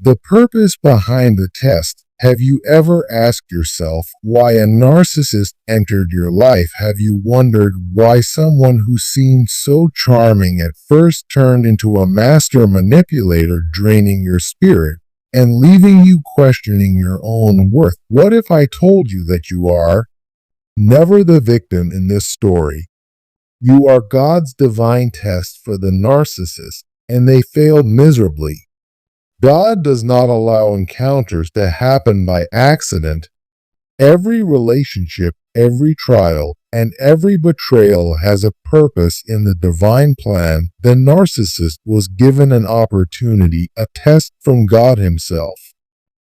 The purpose behind the test. Have you ever asked yourself why a narcissist entered your life? Have you wondered why someone who seemed so charming at first turned into a master manipulator, draining your spirit and leaving you questioning your own worth? What if I told you that you are never the victim in this story? You are God's divine test for the narcissist, and they failed miserably. God does not allow encounters to happen by accident. Every relationship, every trial, and every betrayal has a purpose in the divine plan. The narcissist was given an opportunity, a test from God Himself,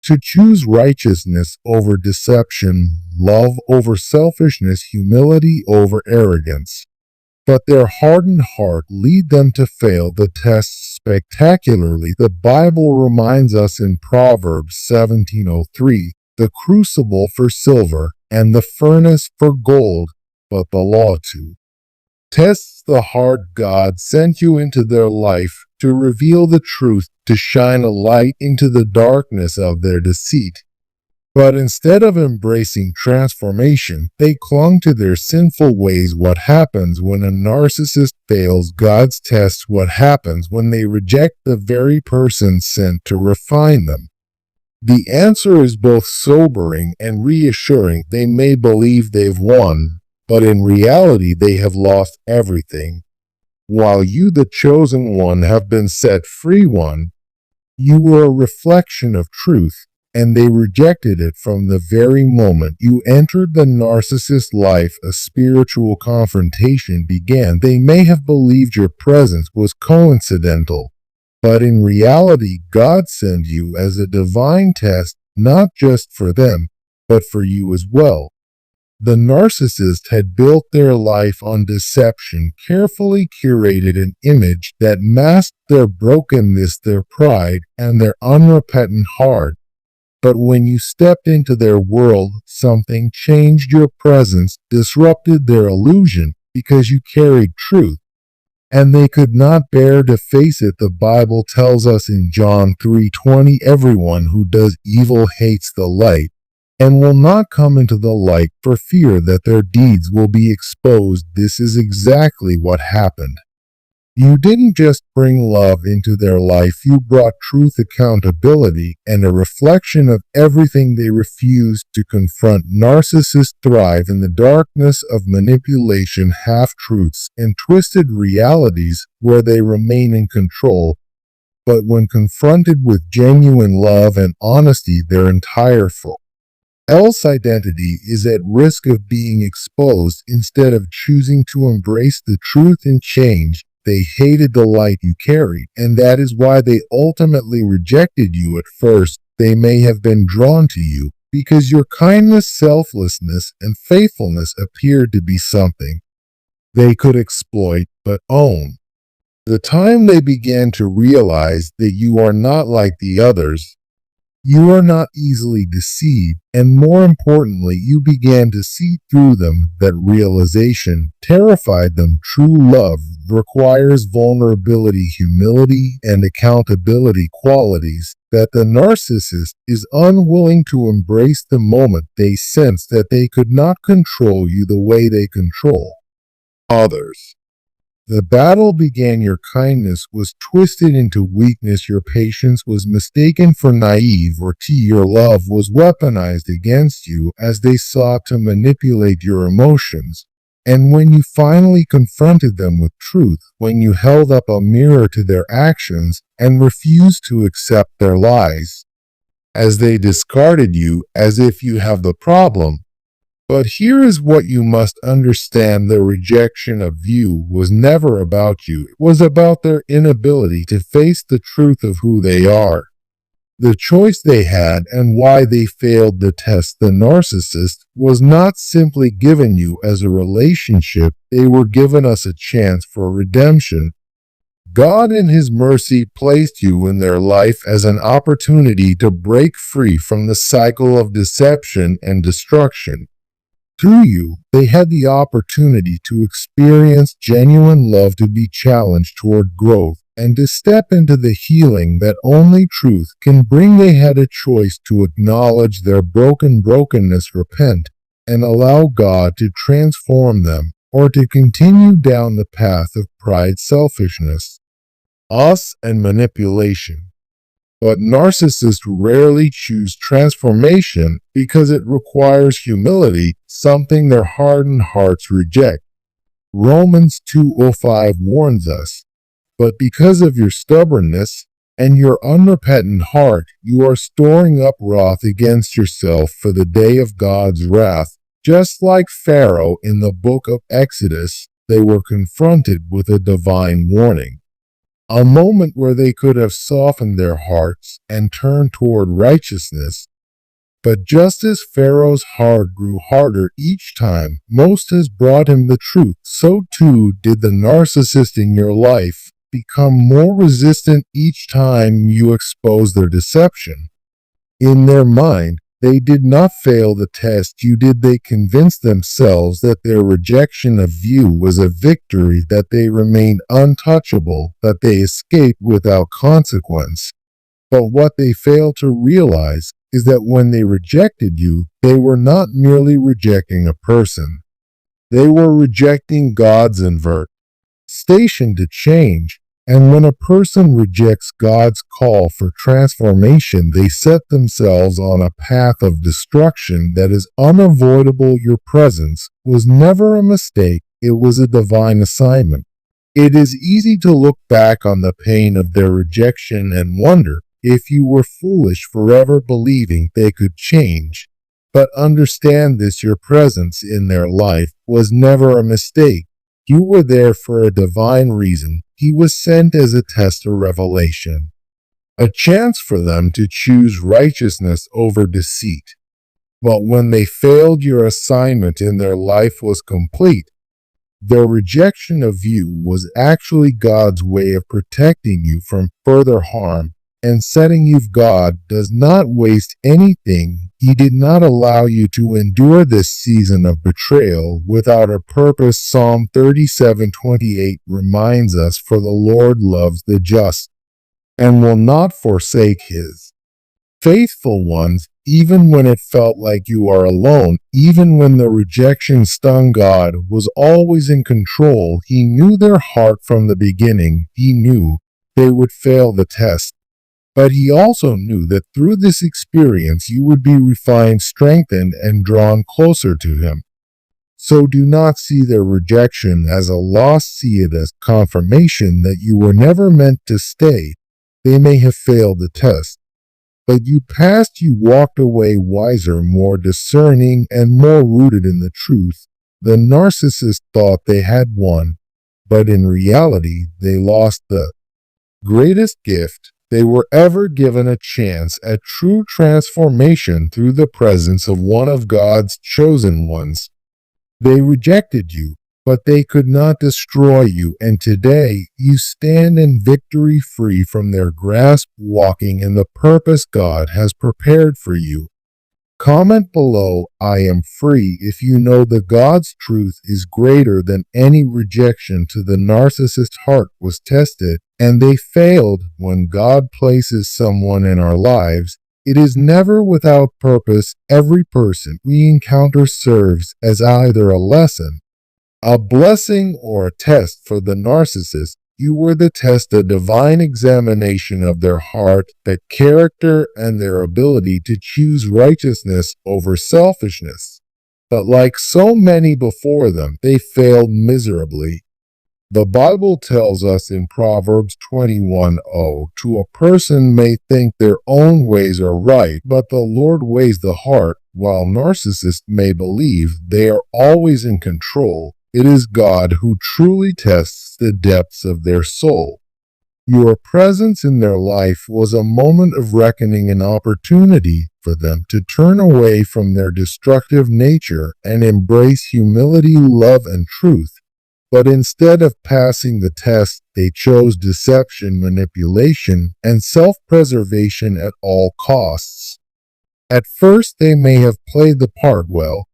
to choose righteousness over deception, love over selfishness, humility over arrogance. But their hardened heart lead them to fail the test spectacularly. The Bible reminds us in Proverbs 17:03, the crucible for silver and the furnace for gold, but the law too tests the heart. God sent you into their life to reveal the truth, to shine a light into the darkness of their deceit. But instead of embracing transformation, they clung to their sinful ways. What happens when a narcissist fails God's test? What happens when they reject the very person sent to refine them? The answer is both sobering and reassuring. They may believe they've won, but in reality they have lost everything. While you, the chosen one, have been set free. You were a reflection of truth, and they rejected it from the very moment you entered the narcissist's life. A spiritual confrontation began. They may have believed your presence was coincidental, but in reality, God sent you as a divine test, not just for them, but for you as well. The narcissist had built their life on deception, carefully curated an image that masked their brokenness, their pride, and their unrepentant heart. But when you stepped into their world, something changed. Your presence disrupted their illusion because you carried truth, and they could not bear to face it. The Bible tells us in John 3:20, everyone who does evil hates the light and will not come into the light for fear that their deeds will be exposed. This is exactly what happened. You didn't just bring love into their life, you brought truth, accountability, and a reflection of everything they refused to confront. Narcissists thrive in the darkness of manipulation, half-truths, and twisted realities where they remain in control. But when confronted with genuine love and honesty, their entire false identity is at risk of being exposed. Instead of choosing to embrace the truth and change, they hated the light you carried, and that is why they ultimately rejected you. At first, they may have been drawn to you because your kindness, selflessness, and faithfulness appeared to be something they could exploit but own. The time they began to realize that you are not like the others, you are not easily deceived, and more importantly, you began to see through them. That realization terrified them. True love requires vulnerability, humility, and accountability, qualities that the narcissist is unwilling to embrace. The moment they sense that they could not control you the way they control others, the battle began. Your kindness was twisted into weakness. Your patience was mistaken for naivety. Your love was weaponized against you as they sought to manipulate your emotions. And when you finally confronted them with truth, when you held up a mirror to their actions and refused to accept their lies, as they discarded you as if you have the problem. But here is what you must understand. The rejection of you was never about you. It was about their inability to face the truth of who they are, the choice they had, and why they failed the test. The narcissist was not simply given you as a relationship. They were given us a chance for redemption. God in His mercy placed you in their life as an opportunity to break free from the cycle of deception and destruction. Through you, they had the opportunity to experience genuine love, to be challenged toward growth, and to step into the healing that only truth can bring. They had a choice to acknowledge their brokenness, repent, and allow God to transform them, or to continue down the path of pride, selfishness, us, and manipulation. But narcissists rarely choose transformation because it requires humility, something their hardened hearts reject. Romans 2:5 warns us, "But because of your stubbornness and your unrepentant heart, you are storing up wrath against yourself for the day of God's wrath." Just like Pharaoh in the book of Exodus, they were confronted with a divine warning. A moment where they could have softened their hearts and turned toward righteousness. But just as Pharaoh's heart grew harder each time Moses brought him the truth, so too did the narcissist in your life become more resistant each time you exposed their deception. In their mind, they did not fail the test you did. They convinced themselves that their rejection of you was a victory, that they remained untouchable, that they escaped without consequence. But what they failed to realize is that when they rejected you, they were not merely rejecting a person. They were rejecting God's invitation to change. And when a person rejects God's call for transformation, they set themselves on a path of destruction that is unavoidable. Your presence was never a mistake, it was a divine assignment. It is easy to look back on the pain of their rejection and wonder if you were foolish forever believing they could change. But understand this: your presence in their life was never a mistake. You were there for a divine reason. He was sent as a test of revelation, a chance for them to choose righteousness over deceit. But when they failed, your assignment in their life was complete. Their rejection of you was actually God's way of protecting you from further harm and setting you. God does not waste anything. He did not allow you to endure this season of betrayal without a purpose. Psalm 37:28 reminds us, "For the Lord loves the just and will not forsake his faithful ones." Even when it felt like you are alone, even when the rejection stung, God was always in control. He knew their heart from the beginning. He knew they would fail the test. But he also knew that through this experience you would be refined, strengthened, and drawn closer to him. So do not see their rejection as a loss, see it as confirmation that you were never meant to stay. They may have failed the test, but you passed. You walked away wiser, more discerning, and more rooted in the truth. The narcissist thought they had won, but in reality they lost the greatest gift. They were ever given a chance at true transformation through the presence of one of God's chosen ones. They rejected you, but they could not destroy you, and today you stand in victory, free from their grasp, walking in the purpose God has prepared for you. Comment below, "I am free," if you know that God's truth is greater than any rejection. To the narcissist heart was tested, and they failed. When God places someone in our lives, it is never without purpose. Every person we encounter serves as either a lesson, a blessing, or a test. For the narcissist, you were the test, a divine examination of their heart, their character, and their ability to choose righteousness over selfishness. But like so many before them, they failed miserably. The Bible tells us in Proverbs 21:0, "To a person may think their own ways are right, but the Lord weighs the heart." While narcissists may believe they are always in control, it is God who truly tests the depths of their soul. Your presence in their life was a moment of reckoning, an opportunity for them to turn away from their destructive nature and embrace humility, love, and truth. But instead of passing the test, they chose deception, manipulation, and self-preservation at all costs. At first, they may have played the part well.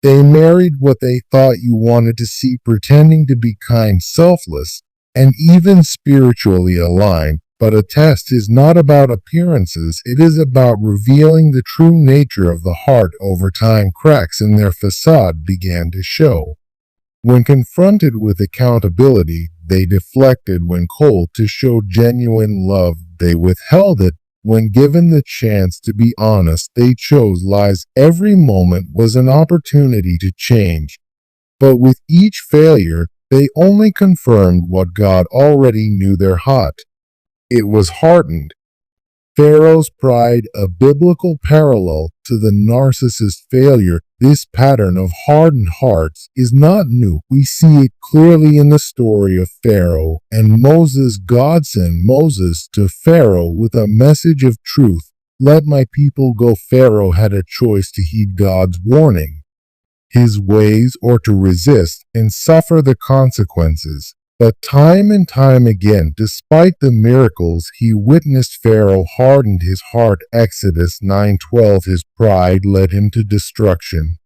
They married what they thought you wanted to see, pretending to be kind, selfless. and even spiritually aligned. But a test is not about appearances, it is about revealing the true nature of the heart. Over time, cracks in their facade began to show. When confronted with accountability, they deflected. When called to show genuine love, they withheld it. When given the chance to be honest, they chose lies. Every moment was an opportunity to change. But with each failure, they only confirmed what God already knew: their heart. It was hardened. Pharaoh's pride, a biblical parallel to the narcissist failure. This pattern of hardened hearts is not new. We see it clearly in the story of Pharaoh and Moses. God sent Moses to Pharaoh with a message of truth. Let my people go. Pharaoh had a choice: to heed God's warning, his ways, or to resist and suffer the consequences. But time and time again, despite the miracles he witnessed, Pharaoh hardened his heart. Exodus 9:12. His pride led him to destruction.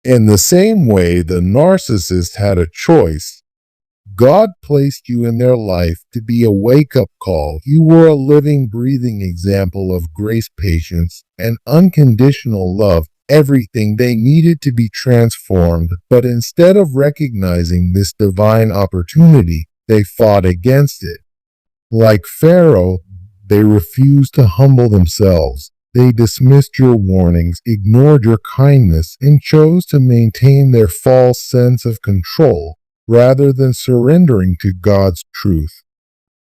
In the same way, the narcissist had a choice. God placed you in their life to be a wake-up call. You were a living, breathing example of grace, patience, and unconditional love. Everything they needed to be transformed, but instead of recognizing this divine opportunity, they fought against it. Like Pharaoh, they refused to humble themselves. They dismissed your warnings, ignored your kindness, and chose to maintain their false sense of control rather than surrendering to God's truth.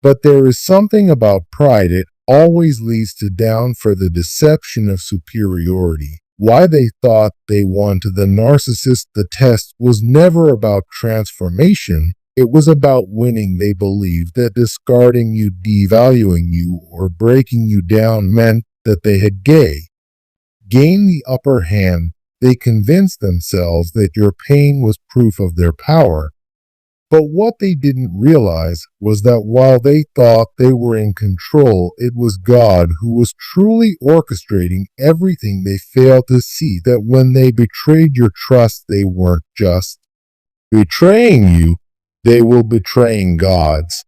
But there is something about pride. It always leads to down for the deception of superiority. Why they thought they won to the narcissist. The test was never about transformation. It was about winning. They believed that discarding you, devaluing you, or breaking you down meant that they had gained the upper hand. They convinced themselves that your pain was proof of their power. But what they didn't realize was that while they thought they were in control, it was God who was truly orchestrating everything. They failed to see that when they betrayed your trust, they weren't just betraying you, they were betraying God's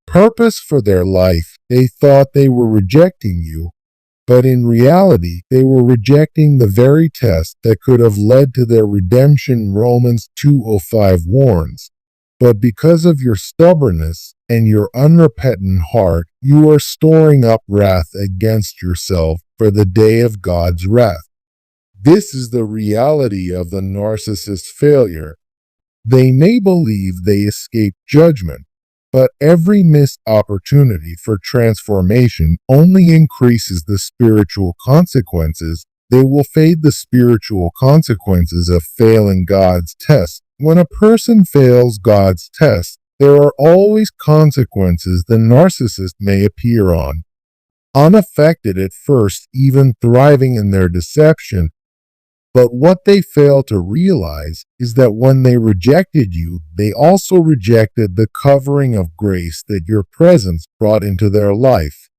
purpose for their life. They thought they were rejecting you, but in reality, they were rejecting the very test that could have led to their redemption. Romans 2:5 warns. But because of your stubbornness and your unrepentant heart, you are storing up wrath against yourself for the day of God's wrath. This is the reality of the narcissist failure. They may believe they escape judgment, but every missed opportunity for transformation only increases the spiritual consequences. They will fade the spiritual consequences of failing God's test. When a person fails God's test, there are always consequences. The narcissist may appear unaffected at first, even thriving in their deception. But what they fail to realize is that when they rejected you, they also rejected the covering of grace that your presence brought into their life.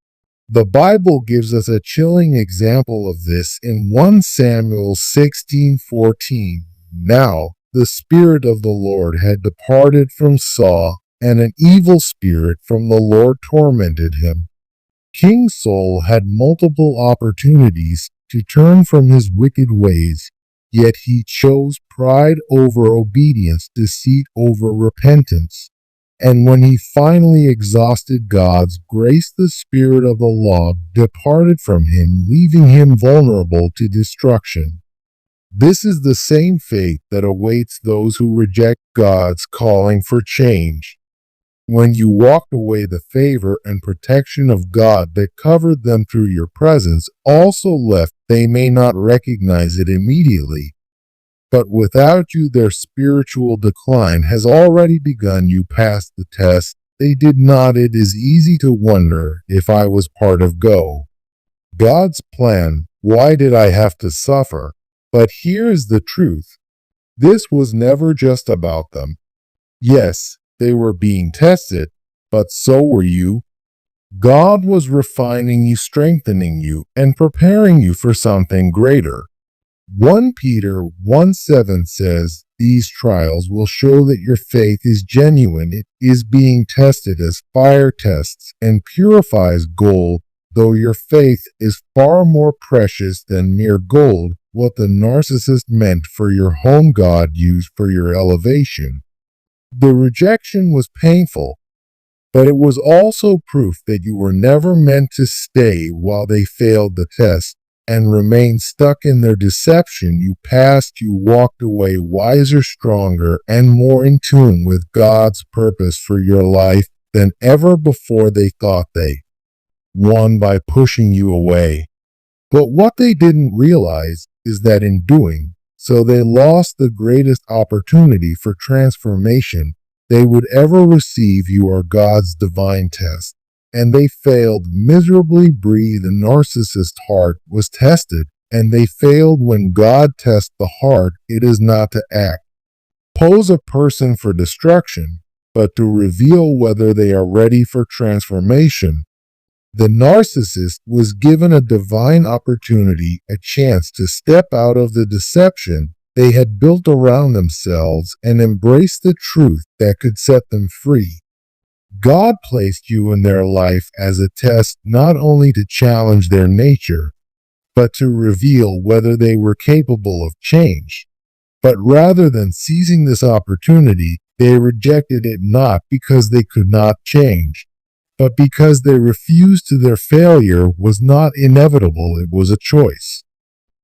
The Bible gives us a chilling example of this in 1 Samuel 16:14. Now, the Spirit of the Lord had departed from Saul, and an evil spirit from the Lord tormented him. King Saul had multiple opportunities to turn from his wicked ways, yet he chose pride over obedience, deceit over repentance. And when he finally exhausted God's grace, the spirit of the law departed from him, leaving him vulnerable to destruction. This is the same fate that awaits those who reject God's calling for change. When you walked away, the favor and protection of God that covered them through your presence also left. They may not recognize it immediately, but without you, their spiritual decline has already begun. You passed the test. They did not. It is easy to wonder if I was part of God's plan. Why did I have to suffer? But here is the truth. This was never just about them. Yes, they were being tested, but so were you. God was refining you, strengthening you, and preparing you for something greater. 1 Peter 1:7 says, "These trials will show that your faith is genuine. It is being tested as fire tests and purifies gold, though your faith is far more precious than mere gold." What the narcissist meant for your home, God used for your elevation. The rejection was painful, but it was also proof that you were never meant to stay while they failed the test and remained stuck in their deception. You passed, you walked away wiser, stronger, and more in tune with God's purpose for your life than ever before. They thought they won by pushing you away. But what they didn't realize is that in doing so, they lost the greatest opportunity for transformation they would ever receive. You are God's divine test, and they failed miserably. The narcissist's heart was tested, and they failed. When God tests the heart, it is not to pose a person for destruction, but to reveal whether they are ready for transformation. The narcissist was given a divine opportunity, a chance to step out of the deception they had built around themselves and embrace the truth that could set them free. God placed you in their life as a test, not only to challenge their nature, but to reveal whether they were capable of change. But rather than seizing this opportunity, they rejected it, not because they could not change, but because they refused to. Their failure was not inevitable, it was a choice.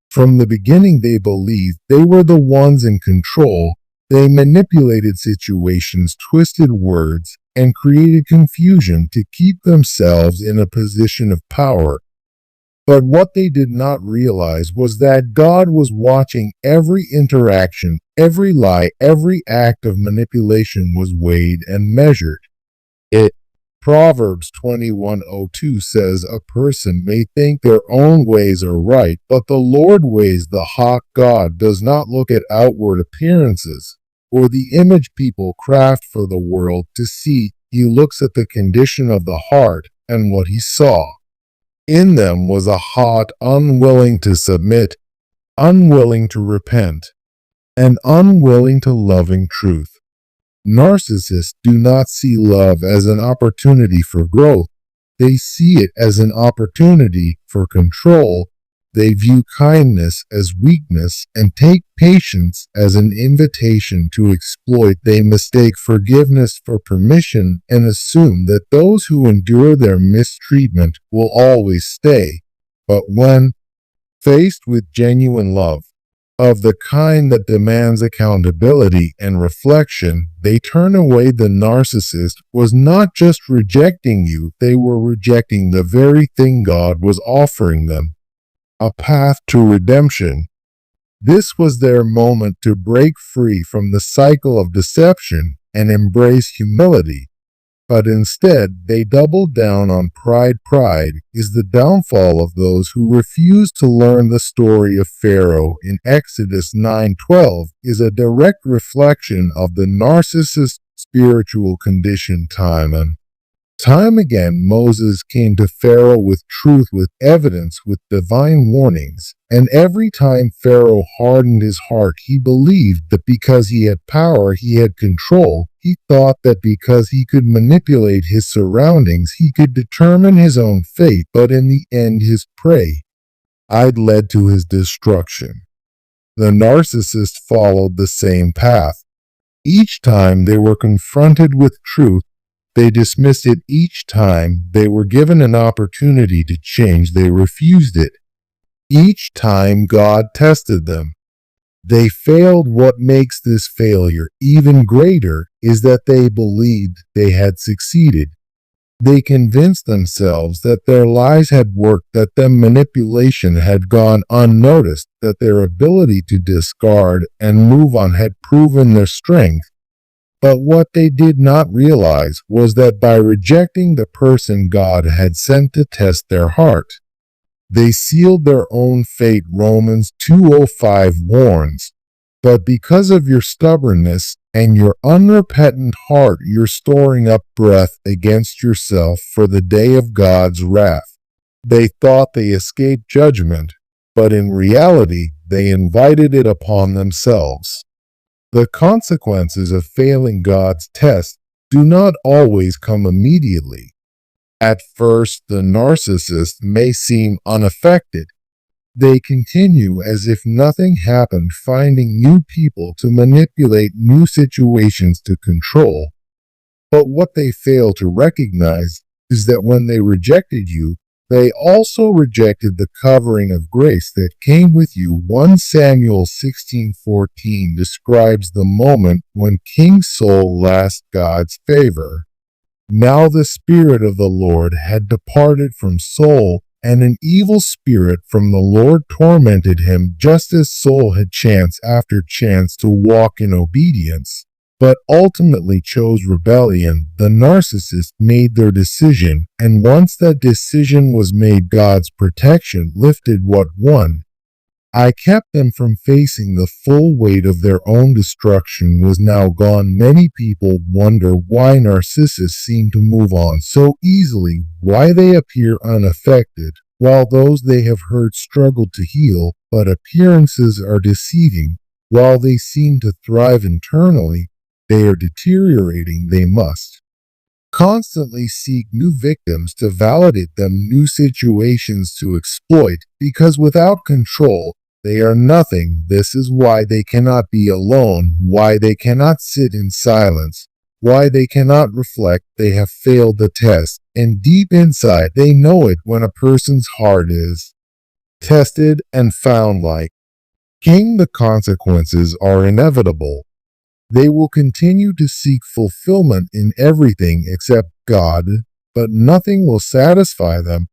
From the beginning, they believed they were the ones in control. They manipulated situations, twisted words, and created confusion to keep themselves in a position of power. But what they did not realize was that God was watching every interaction, every lie, every act of manipulation was weighed and measured. Proverbs 21:02 says, "A person may think their own ways are right, but the Lord weighs the heart." God does not look at outward appearances or the image people craft for the world to see. He looks at the condition of the heart, and what he saw in them was a heart unwilling to submit, unwilling to repent, and unwilling to loving truth. Narcissists do not see love as an opportunity for growth. They see it as an opportunity for control. They view kindness as weakness and take patience as an invitation to exploit. They mistake forgiveness for permission and assume that those who endure their mistreatment will always stay. But when faced with genuine love, of the kind that demands accountability and reflection, they turn away. The narcissist was not just rejecting you, they were rejecting the very thing God was offering them, a path to redemption. This was their moment to break free from the cycle of deception and embrace humility. But instead, they doubled down on pride. Pride is the downfall of those who refuse to learn. The story of Pharaoh in Exodus 9:12 is a direct reflection of the narcissist's spiritual condition. Time again, Moses came to Pharaoh with truth, with evidence, with divine warnings. And every time Pharaoh hardened his heart, he believed that because he had power, he had control. He thought that because he could manipulate his surroundings, he could determine his own fate. But in the end, his pride led to his destruction. The narcissist followed the same path. Each time they were confronted with truth, they dismissed it. Each time they were given an opportunity to change, they refused it. Each time God tested them, they failed. What makes this failure even greater is that they believed they had succeeded. They convinced themselves that their lies had worked, that their manipulation had gone unnoticed, that their ability to discard and move on had proven their strength. But what they did not realize was that by rejecting the person God had sent to test their heart, they sealed their own fate. Romans 2:05 warns, "But because of your stubbornness and your unrepentant heart, you're storing up breath against yourself for the day of God's wrath." They thought they escaped judgment, but in reality, they invited it upon themselves. The consequences of failing God's test do not always come immediately. At first, the narcissist may seem unaffected. They continue as if nothing happened, finding new people to manipulate, new situations to control. But what they fail to recognize is that when they rejected you, they also rejected the covering of grace that came with you. 1 Samuel 16:14 describes the moment when King Saul lost God's favor. Now the Spirit of the Lord had departed from Saul, and an evil spirit from the Lord tormented him, just as Saul had chance after chance to walk in obedience, but ultimately chose rebellion. The narcissist made their decision, and once that decision was made, God's protection lifted what won. I kept them from facing the full weight of their own destruction was now gone. Many people wonder why narcissists seem to move on so easily, why they appear unaffected, while those they have hurt struggle to heal, but appearances are deceiving. While they seem to thrive internally, they are deteriorating. They must constantly seek new victims to validate them, new situations to exploit, because without control, they are nothing. This is why they cannot be alone, why they cannot sit in silence, why they cannot reflect. They have failed the test, and deep inside they know it. When a person's heart is tested and found like king, the consequences are inevitable. They will continue to seek fulfillment in everything except God, but nothing will satisfy them.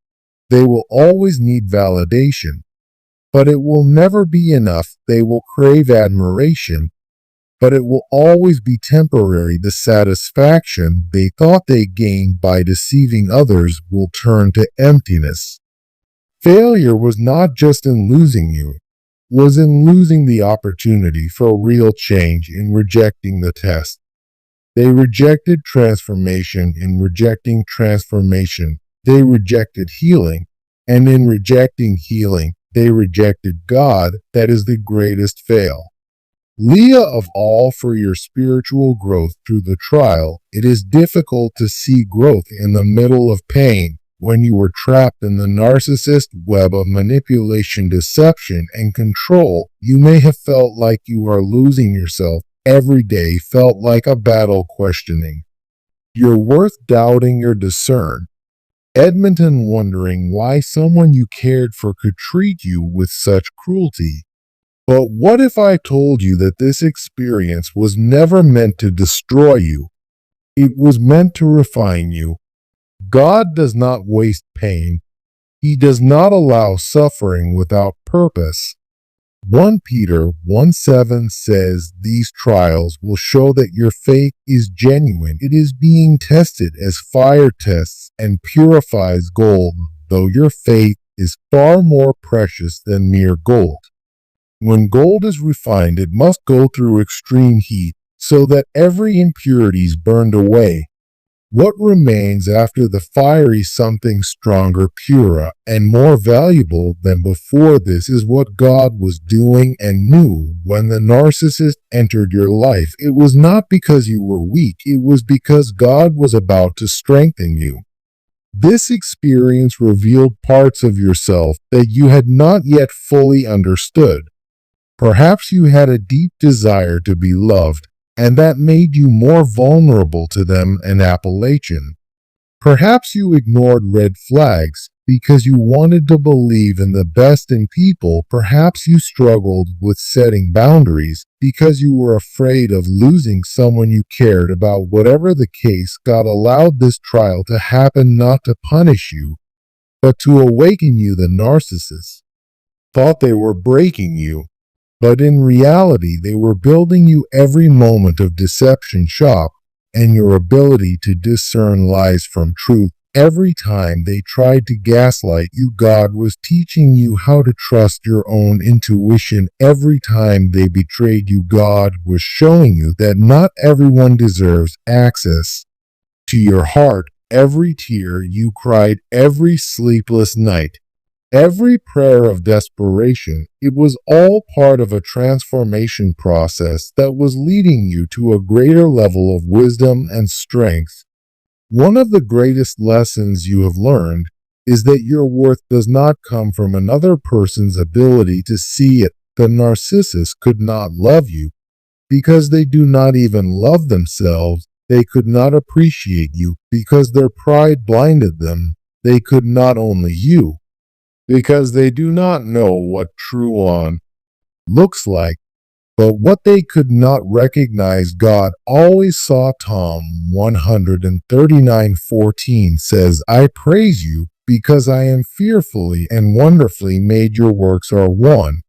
They will always need validation, but it will never be enough. They will crave admiration, but it will always be temporary. The satisfaction they thought they gained by deceiving others will turn to emptiness. Failure was not just in losing you, was in losing the opportunity for real change. In rejecting the test, they rejected transformation. In rejecting transformation, they rejected healing, and in rejecting healing, they rejected God. That is the greatest fail. Leah, of all, for your spiritual growth through the trial. It is difficult to see growth in the middle of pain. When you were trapped in the narcissist web of manipulation, deception, and control, you may have felt like you are losing yourself. Every day felt like a battle, questioning your worth, doubting your discern. Edmonton, wondering why someone you cared for could treat you with such cruelty. But what if I told you that this experience was never meant to destroy you? It was meant to refine you. God does not waste pain. He does not allow suffering without purpose. 1 Peter 1:7 says these trials will show that your faith is genuine. It is being tested as fire tests and purifies gold, though your faith is far more precious than mere gold. When gold is refined, it must go through extreme heat so that every impurity is burned away. What remains after the fire is something stronger, purer, and more valuable than before. This is what God was doing and knew when the narcissist entered your life. It was not because you were weak. It was because God was about to strengthen you. This experience revealed parts of yourself that you had not yet fully understood. Perhaps you had a deep desire to be loved, and that made you more vulnerable to them. An Appalachian. Perhaps you ignored red flags because you wanted to believe in the best in people. Perhaps you struggled with setting boundaries because you were afraid of losing someone you cared about. Whatever the case, God allowed this trial to happen not to punish you, but to awaken you. The narcissist thought they were breaking you, but in reality, they were building you. Every moment of deception sharp, and your ability to discern lies from truth. Every time they tried to gaslight you, God was teaching you how to trust your own intuition. Every time they betrayed you, God was showing you that not everyone deserves access to your heart. Every tear you cried, every sleepless night, Every prayer of desperation, it was all part of a transformation process that was leading you to a greater level of wisdom and strength. One of the greatest lessons you have learned is that your worth does not come from another person's ability to see it. The narcissist could not love you because they do not even love themselves. They could not appreciate you because their pride blinded them. They could not only you because they do not know what true on looks like. But what they could not recognize, God always saw. Psalm 139:14 says, I praise you because I am fearfully and wonderfully made. Your works are one.